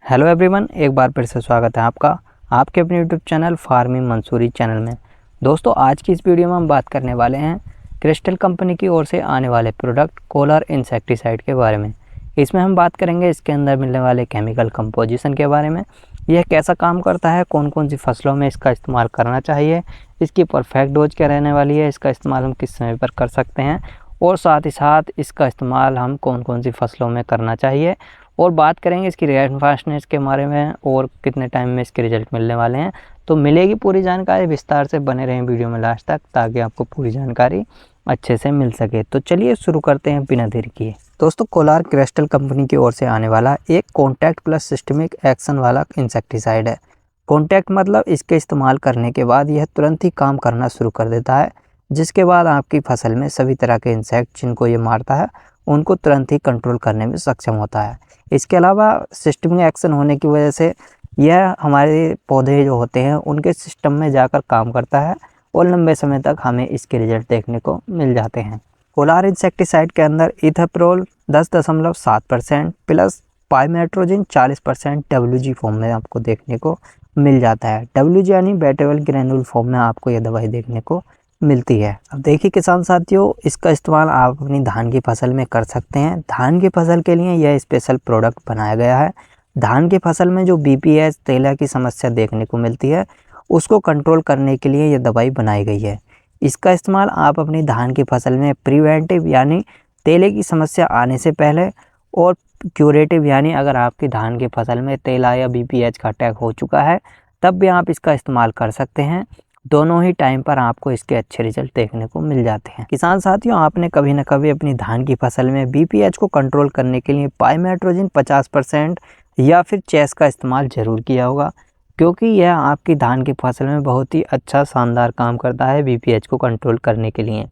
Hello everyone, एक बार फिर से स्वागत है आपका आपके अपने YouTube channel farming Mansuri channel में। दोस्तों, आज की इस वीडियो में हम बात करने वाले हैं क्रिस्टल कंपनी की ओर से आने वाले प्रोडक्ट कोलर इंसेक्टिसाइड के बारे में। इसमें हम बात करेंगे इसके अंदर मिलने वाले केमिकल कंपोजिशन के बारे में, यह कैसा काम करता है, कौन कौन सी फसलों में इसका इस्तेमाल करना चाहिए, इसकी परफेक्ट डोज क्या रहने वाली है, इसका इस्तेमाल हम किस समय पर कर सकते हैं और साथ ही साथ इसका इस्तेमाल हम कौन कौन सी फसलों में करना चाहिए, और बात करेंगे इसकी रेट फास्टनेस के बारे में और कितने टाइम में इसके रिजल्ट मिलने वाले हैं। तो मिलेगी पूरी जानकारी, विस्तार से बने रहें वीडियो में लास्ट तक ताकि आपको पूरी जानकारी अच्छे से मिल सके। तो चलिए शुरू करते हैं बिना देर किए। दोस्तों, कोलार क्रिस्टल कंपनी की ओर से आने वाला एक कॉन्टैक्ट प्लस सिस्टमिक एक्शन वाला इंसेक्टिसाइड है। कॉन्टैक्ट मतलब इसके इस्तेमाल करने के बाद यह तुरंत ही काम करना शुरू कर देता है, जिसके बाद आपकी फसल में सभी तरह के इंसेक्ट जिनको ये मारता है उनको तुरंत ही कंट्रोल करने में सक्षम होता है। इसके अलावा सिस्टमिक एक्शन होने की वजह से यह हमारे पौधे जो होते हैं उनके सिस्टम में जाकर काम करता है और लंबे समय तक हमें इसके रिजल्ट देखने को मिल जाते हैं। कोलार इंसेक्टिसाइड के अंदर इथेप्रोल 10.7% प्लस पाइमेट्रोजिन 40% WG फॉर्म में आपको देखने को मिल जाता है। WG यानी वेटेबल ग्रैन्यूल फॉर्म में आपको यह दवाई देखने को मिलती है। अब देखिए किसान साथियों, इसका इस्तेमाल आप अपनी धान की फसल में कर सकते हैं। धान की फसल के लिए यह स्पेशल प्रोडक्ट बनाया गया है। धान की फसल में जो BPH तेला की समस्या देखने को मिलती है उसको कंट्रोल करने के लिए यह दवाई बनाई गई है। इसका इस्तेमाल आप अपनी धान की फसल में प्रिवेंटिव यानी तेले की समस्या आने से पहले और क्यूरेटिव यानी अगर आपकी धान की फसल में तेला या BPH का अटैक हो चुका है तब भी आप इसका इस्तेमाल कर सकते हैं। दोनों ही टाइम पर आपको इसके अच्छे रिजल्ट देखने को मिल जाते हैं। किसान साथियों, आपने कभी न कभी अपनी धान की फसल में BPH को कंट्रोल करने के लिए पाइमेट्रोजिन 50% या फिर चेस का इस्तेमाल ज़रूर किया होगा, क्योंकि यह आपकी धान की फसल में बहुत ही अच्छा शानदार काम करता है BPH को कंट्रोल करने के लिए।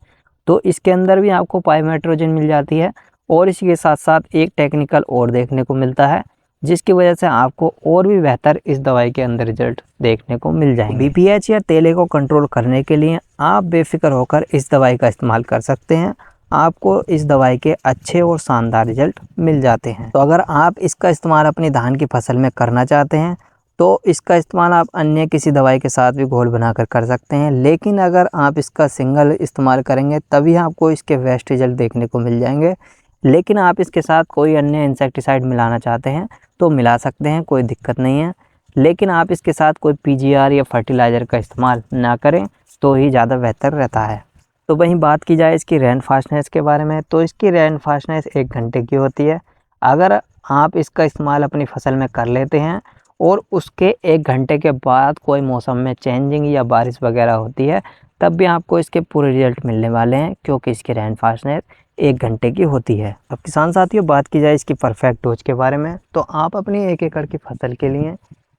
तो इसके अंदर भी आपको पाइमेट्रोजिन मिल जाती है और इसी के साथ साथ एक टेक्निकल और देखने को मिलता है जिसकी वजह से आपको और भी बेहतर इस दवाई के अंदर रिजल्ट देखने को मिल जाएंगे। BPH या तेले को कंट्रोल करने के लिए आप बेफिक्र होकर इस दवाई का इस्तेमाल कर सकते हैं। आपको इस दवाई के अच्छे और शानदार रिजल्ट मिल जाते हैं। तो अगर आप इसका इस्तेमाल अपनी धान की फसल में करना चाहते हैं तो इसका इस्तेमाल आप अन्य किसी दवाई के साथ भी घोल बनाकर कर सकते हैं, लेकिन अगर आप इसका सिंगल इस्तेमाल करेंगे तभी आपको इसके बेस्ट रिजल्ट देखने को मिल जाएंगे। लेकिन आप इसके साथ कोई अन्य इंसेक्टिसाइड मिलाना चाहते हैं तो मिला सकते हैं, कोई दिक्कत नहीं है। लेकिन आप इसके साथ कोई PGR या फर्टिलाइज़र का इस्तेमाल ना करें तो ही ज़्यादा बेहतर रहता है। तो वहीं बात की जाए इसकी रेन फास्टनेस के बारे में, तो इसकी रेन फास्टनेस 1 घंटे की होती है। अगर आप इसका इस्तेमाल अपनी फसल में कर लेते हैं और उसके 1 घंटे के बाद कोई मौसम में चेंजिंग या बारिश वगैरह होती है तब भी आपको इसके पूरे रिजल्ट मिलने वाले हैं, क्योंकि इसकी रेन फास्टनेस 1 घंटे की होती है। अब किसान साथियों, बात की जाए इसकी परफेक्ट डोज के बारे में, तो आप अपनी 1 एकड़ की फसल के लिए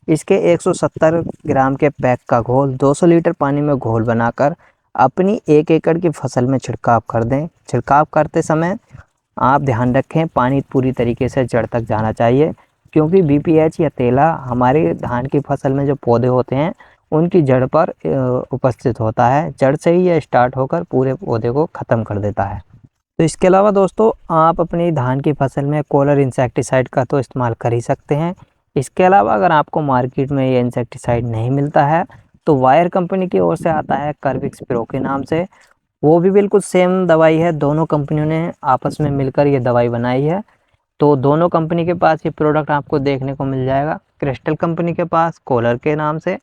इसके 170 ग्राम के पैक का घोल 200 लीटर पानी में घोल बनाकर अपनी 1 एकड़ की फसल में छिड़काव कर दें। छिड़काव करते समय आप ध्यान रखें पानी पूरी तरीके से जड़ तक जाना चाहिए, क्योंकि BPH या तेला हमारे धान की फसल में जो पौधे होते हैं उनकी जड़ पर उपस्थित होता है। जड़ से ही यह स्टार्ट होकर पूरे पौधे को ख़त्म कर देता है। तो इसके अलावा दोस्तों, आप अपनी धान की फसल में कोलर इंसेक्टिसाइड का तो इस्तेमाल कर ही सकते हैं। इसके अलावा अगर आपको मार्केट में ये इंसेक्टिसाइड नहीं मिलता है तो वायर कंपनी की ओर से आता है कर्विक्स प्रो के नाम से, वो भी बिल्कुल सेम दवाई है। दोनों कंपनियों ने आपस में मिलकर ये दवाई बनाई है। तो दोनों कंपनी के पास ये प्रोडक्ट आपको देखने को मिल जाएगा। क्रिस्टल कंपनी के पास कोलर के नाम से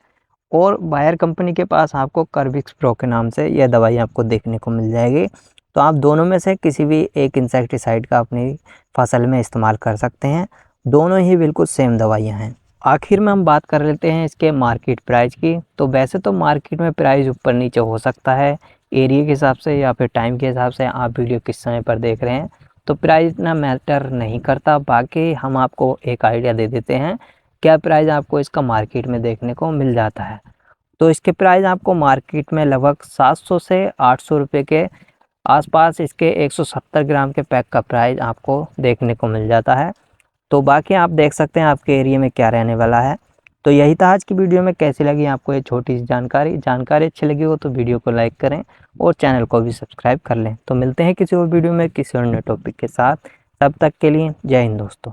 और वायर कंपनी के पास आपको कर्विक्स प्रो के नाम से यह दवाई आपको देखने को मिल जाएगी। तो आप दोनों में से किसी भी एक इंसेक्टिसाइड का अपनी फसल में इस्तेमाल कर सकते हैं। दोनों ही बिल्कुल सेम दवाइयाँ हैं। आखिर में हम बात कर लेते हैं इसके मार्केट प्राइस की। तो वैसे तो मार्केट में प्राइस ऊपर नीचे हो सकता है एरिया के हिसाब से या फिर टाइम के हिसाब से, आप वीडियो किस समय पर देख रहे हैं, तो प्राइस इतना मैटर नहीं करता। बाकी हम आपको एक आइडिया दे देते हैं क्या प्राइस आपको इसका मार्केट में देखने को मिल जाता है। तो इसके प्राइस आपको मार्केट में लगभग 700 से 800 रुपये के आसपास इसके 170 ग्राम के पैक का प्राइस आपको देखने को मिल जाता है। तो बाकी आप देख सकते हैं आपके एरिया में क्या रहने वाला है। तो यही था आज की वीडियो में। कैसी लगी आपको ये छोटी सी जानकारी अच्छी लगी हो तो वीडियो को लाइक करें और चैनल को भी सब्सक्राइब कर लें। तो मिलते हैं किसी और वीडियो में किसी और नए टॉपिक के साथ। तब तक के लिए जय हिंद दोस्तों।